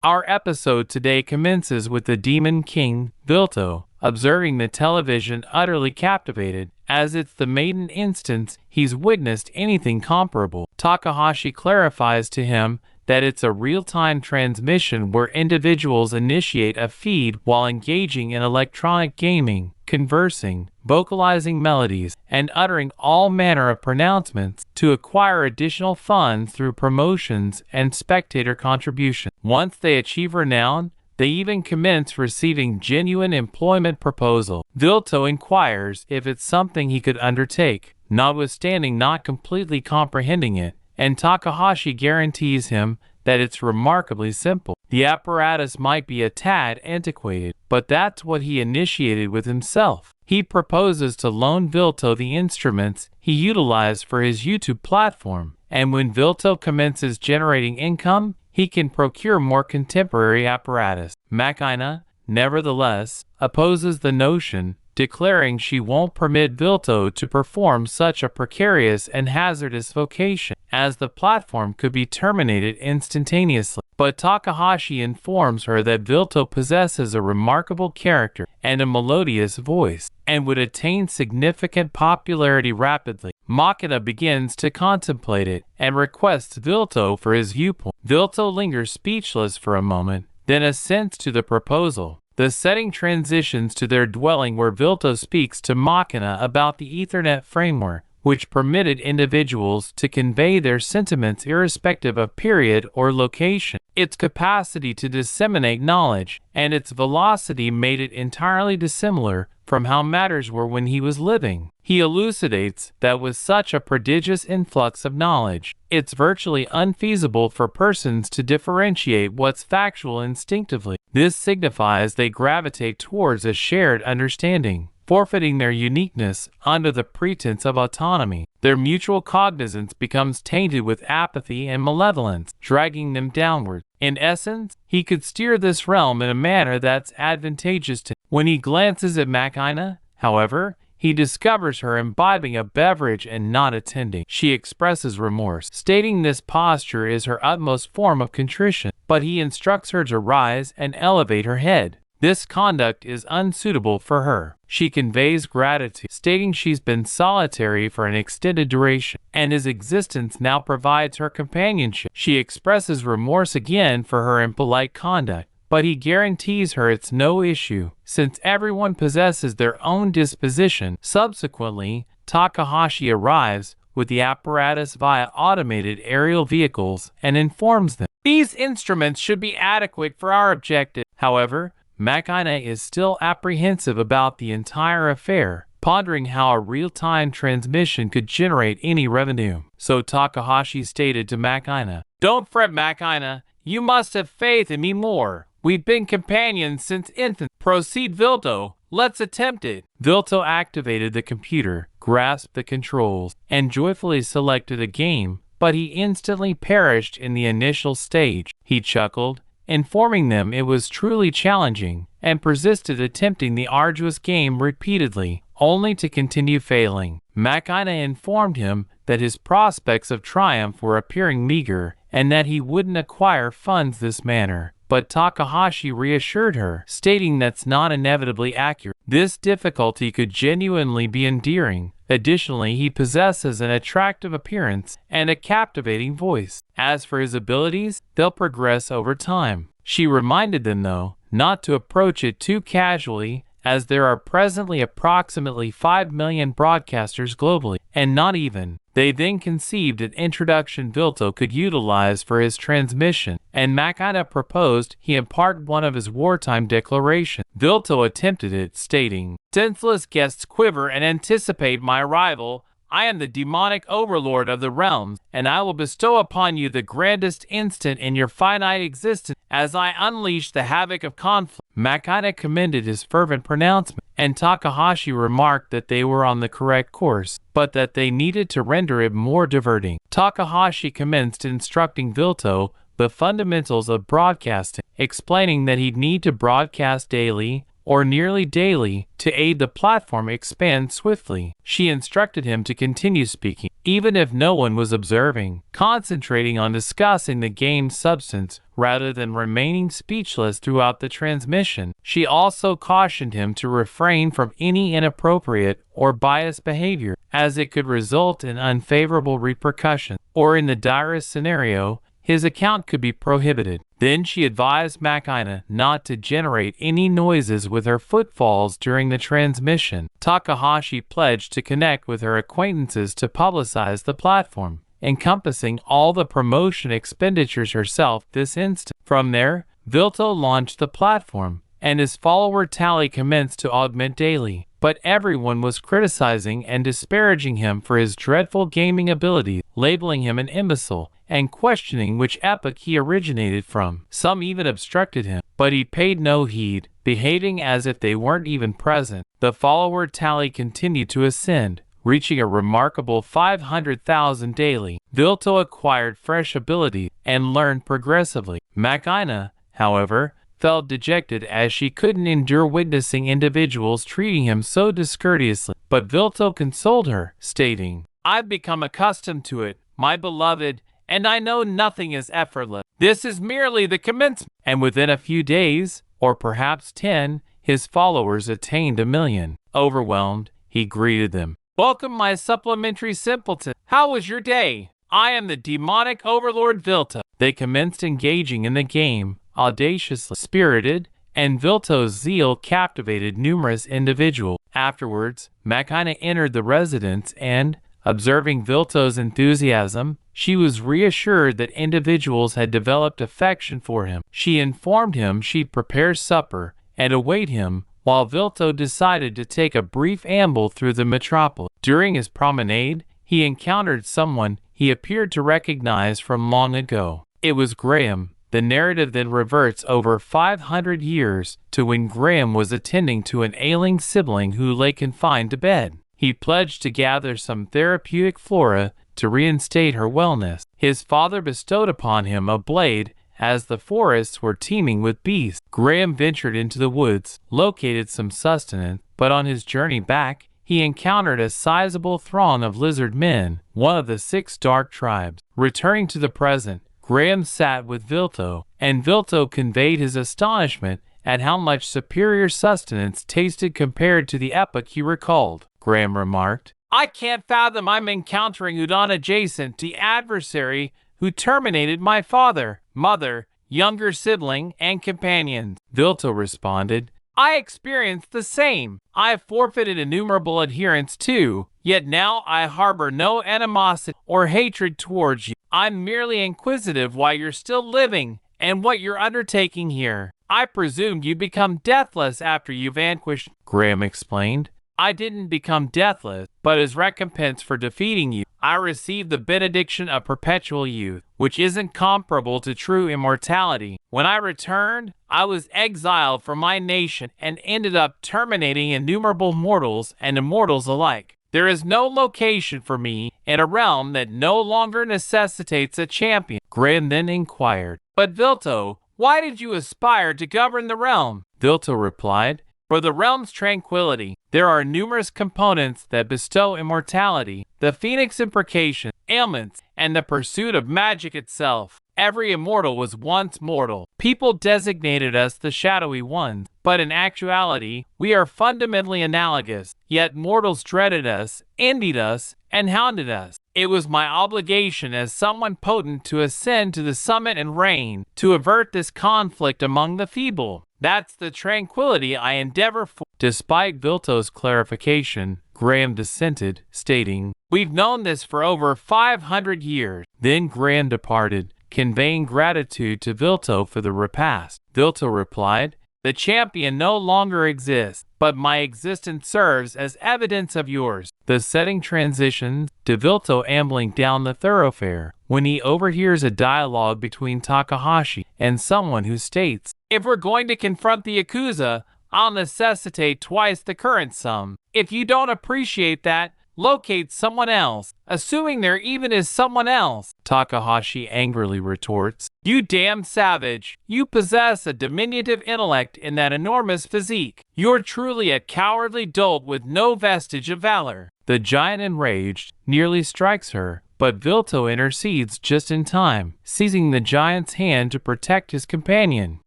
Our episode today commences with the demon king, Veltol, observing the television utterly captivated, as it's the maiden instance he's witnessed anything comparable. Takahashi clarifies to him that it's a real-time transmission where individuals initiate a feed while engaging in electronic gaming, conversing, vocalizing melodies, and uttering all manner of pronouncements to acquire additional funds through promotions and spectator contributions. Once they achieve renown, they even commence receiving genuine employment proposals. Veltol inquires if it's something he could undertake, notwithstanding not completely comprehending it, and Takahashi guarantees him that it's remarkably simple. The apparatus might be a tad antiquated, but that's what he initiated with himself. He proposes to loan Veltol the instruments he utilized for his YouTube platform, and when Veltol commences generating income, he can procure more contemporary apparatus. Machina, nevertheless, opposes the notion, declaring she won't permit Veltol to perform such a precarious and hazardous vocation, as the platform could be terminated instantaneously. But Takahashi informs her that Veltol possesses a remarkable character and a melodious voice, and would attain significant popularity rapidly. Machina begins to contemplate it, and requests Veltol for his viewpoint. Veltol lingers speechless for a moment, then assents to the proposal. The setting transitions to their dwelling where Veltol speaks to Machina about the Ethernet framework, which permitted individuals to convey their sentiments irrespective of period or location. Its capacity to disseminate knowledge and its velocity made it entirely dissimilar from how matters were when he was living. He elucidates that with such a prodigious influx of knowledge, it's virtually unfeasible for persons to differentiate what's factual instinctively. This signifies they gravitate towards a shared understanding, forfeiting their uniqueness under the pretense of autonomy. Their mutual cognizance becomes tainted with apathy and malevolence, dragging them downward. In essence, he could steer this realm in a manner that's advantageous to him. When he glances at Machina, however, he discovers her imbibing a beverage and not attending. She expresses remorse, stating this posture is her utmost form of contrition, but he instructs her to rise and elevate her head. This conduct is unsuitable for her. She conveys gratitude, stating she's been solitary for an extended duration, and his existence now provides her companionship. She expresses remorse again for her impolite conduct, but he guarantees her it's no issue, since everyone possesses their own disposition. Subsequently, Takahashi arrives with the apparatus via automated aerial vehicles and informs them these instruments should be adequate for our objective. However, Machina is still apprehensive about the entire affair, pondering how a real-time transmission could generate any revenue. So Takahashi stated to Machina, "Don't fret, Machina. You must have faith in me more. We've been companions since infant. Proceed, Veltol. Let's attempt it." Veltol activated the computer, grasped the controls, and joyfully selected a game, but he instantly perished in the initial stage. He chuckled, informing them it was truly challenging, and persisted attempting the arduous game repeatedly, only to continue failing. Machina informed him that his prospects of triumph were appearing meager, and that he wouldn't acquire funds this manner. But Takahashi reassured her, stating that's not inevitably accurate. This difficulty could genuinely be endearing. Additionally, he possesses an attractive appearance and a captivating voice. As for his abilities, they'll progress over time. She reminded them, though, not to approach it too casually, as there are presently approximately 5 million broadcasters globally, and not even. They then conceived an introduction Veltol could utilize for his transmission, and Machina proposed he impart one of his wartime declarations. Veltol attempted it, stating, "Senseless guests quiver and anticipate my arrival. I am the demonic overlord of the realms, and I will bestow upon you the grandest instant in your finite existence as I unleash the havoc of conflict." Machina commended his fervent pronouncement, and Takahashi remarked that they were on the correct course, but that they needed to render it more diverting. Takahashi commenced instructing Veltol the fundamentals of broadcasting, explaining that he'd need to broadcast daily, or nearly daily, to aid the platform expand swiftly. She instructed him to continue speaking, even if no one was observing, concentrating on discussing the gained substance rather than remaining speechless throughout the transmission. She also cautioned him to refrain from any inappropriate or biased behavior, as it could result in unfavorable repercussions, or in the direst scenario, his account could be prohibited. Then she advised Maou not to generate any noises with her footfalls during the transmission. Takahashi pledged to connect with her acquaintances to publicize the platform, encompassing all the promotion expenditures herself this instant. From there, Veltol launched the platform, and his follower tally commenced to augment daily. But everyone was criticizing and disparaging him for his dreadful gaming abilities, labeling him an imbecile, and questioning which epoch he originated from. Some even obstructed him, but he paid no heed, behaving as if they weren't even present. The follower tally continued to ascend, reaching a remarkable 500,000 daily. Veltol acquired fresh ability and learned progressively. Maou, however, felt dejected as she couldn't endure witnessing individuals treating him so discourteously. But Veltol consoled her, stating, "I've become accustomed to it, my beloved, and I know nothing is effortless. This is merely the commencement." And within a few days, or perhaps 10, his followers attained 1,000,000. Overwhelmed, he greeted them. "Welcome, my supplementary simpleton. How was your day? I am the demonic overlord Veltol." They commenced engaging in the game, audaciously spirited, and Veltol's zeal captivated numerous individuals. Afterwards, Maou entered the residence and, observing Veltol's enthusiasm, she was reassured that individuals had developed affection for him. She informed him she'd prepare supper and await him, while Veltol decided to take a brief amble through the metropolis. During his promenade, he encountered someone he appeared to recognize from long ago. It was Graham. The narrative then reverts over 500 years to when Graham was attending to an ailing sibling who lay confined to bed. He pledged to gather some therapeutic flora to reinstate her wellness. His father bestowed upon him a blade as the forests were teeming with beasts. Graham ventured into the woods, located some sustenance, but on his journey back, he encountered a sizable throng of lizard men, one of the 6 dark tribes. Returning to the present, Graham sat with Veltol, and Veltol conveyed his astonishment at how much superior sustenance tasted compared to the epoch he recalled. Graham remarked, "I can't fathom I'm encountering Udon adjacent, the adversary who terminated my father, mother, younger sibling, and companions." Veltol responded, "I experienced the same. I have forfeited innumerable adherents too, yet now I harbor no animosity or hatred towards you. I'm merely inquisitive why you're still living and what you're undertaking here. I presumed you become deathless after you vanquished." Graham explained, "I didn't become deathless, but as recompense for defeating you, I received the benediction of perpetual youth, which isn't comparable to true immortality. When I returned, I was exiled from my nation and ended up terminating innumerable mortals and immortals alike. There is no location for me in a realm that no longer necessitates a champion." Graham then inquired, "But Veltol, why did you aspire to govern the realm?" Veltol replied, "For the realm's tranquility. There are numerous components that bestow immortality, the phoenix imprecation, ailments, and the pursuit of magic itself. Every immortal was once mortal. People designated us the shadowy ones, but in actuality, we are fundamentally analogous. Yet mortals dreaded us, envied us, and hounded us. It was my obligation as someone potent to ascend to the summit and reign, to avert this conflict among the feeble. That's the tranquility I endeavor for." Despite Veltol's clarification, Graham dissented, stating, "We've known this for over 500 years. Then Graham departed, conveying gratitude to Veltol for the repast. Veltol replied, "The champion no longer exists, but my existence serves as evidence of yours." The setting transitions to Veltol ambling down the thoroughfare when he overhears a dialogue between Takahashi and someone who states, "If we're going to confront the Yakuza, I'll necessitate twice the current sum. If you don't appreciate that, locate someone else, assuming there even is someone else. Takahashi angrily retorts, "You damn savage. You possess a diminutive intellect in that enormous physique. You're truly a cowardly dolt with no vestige of valor." The giant, enraged, nearly strikes her, but Veltol intercedes just in time, seizing the giant's hand to protect his companion.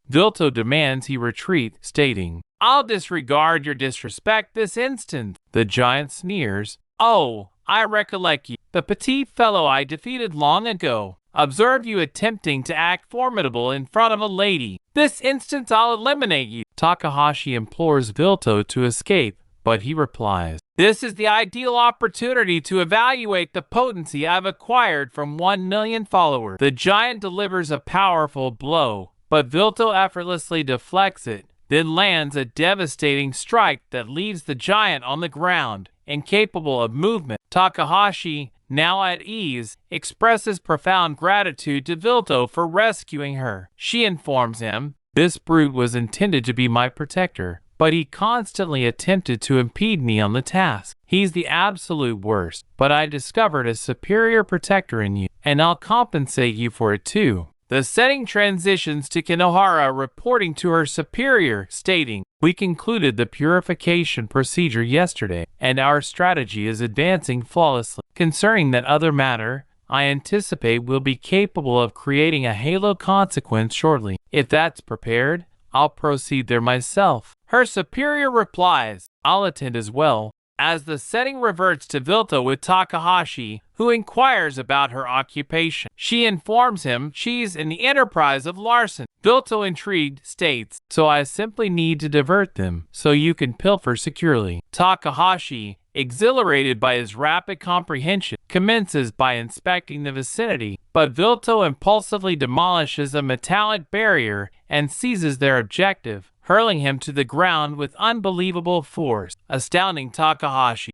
Veltol demands he retreat, stating, "I'll disregard your disrespect this instant." The giant sneers, "Oh, I recollect you, the petite fellow I defeated long ago. Observe you attempting to act formidable in front of a lady. This instant I'll eliminate you." Takahashi implores Veltol to escape, but he replies, "This is the ideal opportunity to evaluate the potency I've acquired from 1 million followers." The giant delivers a powerful blow, but Veltol effortlessly deflects it, then lands a devastating strike that leaves the giant on the ground, incapable of movement. Takahashi, now at ease, expresses profound gratitude to Veltol for rescuing her. She informs him, "This brute was intended to be my protector, but he constantly attempted to impede me on the task. He's the absolute worst, but I discovered a superior protector in you, and I'll compensate you for it too." The setting transitions to Kinohara reporting to her superior, stating, "We concluded the purification procedure yesterday, and our strategy is advancing flawlessly. Concerning that other matter, I anticipate we'll be capable of creating a halo consequence shortly. If that's prepared, I'll proceed there myself." Her superior replies, "I'll attend as well." As the setting reverts to Veltol with Takahashi, who inquires about her occupation. She informs him she's in the enterprise of Larson. Veltol, intrigued, states, "So I simply need to divert them, so you can pilfer securely." Takahashi, exhilarated by his rapid comprehension, commences by inspecting the vicinity, but Veltol impulsively demolishes a metallic barrier and seizes their objective, hurling him to the ground with unbelievable force, astounding Takahashi.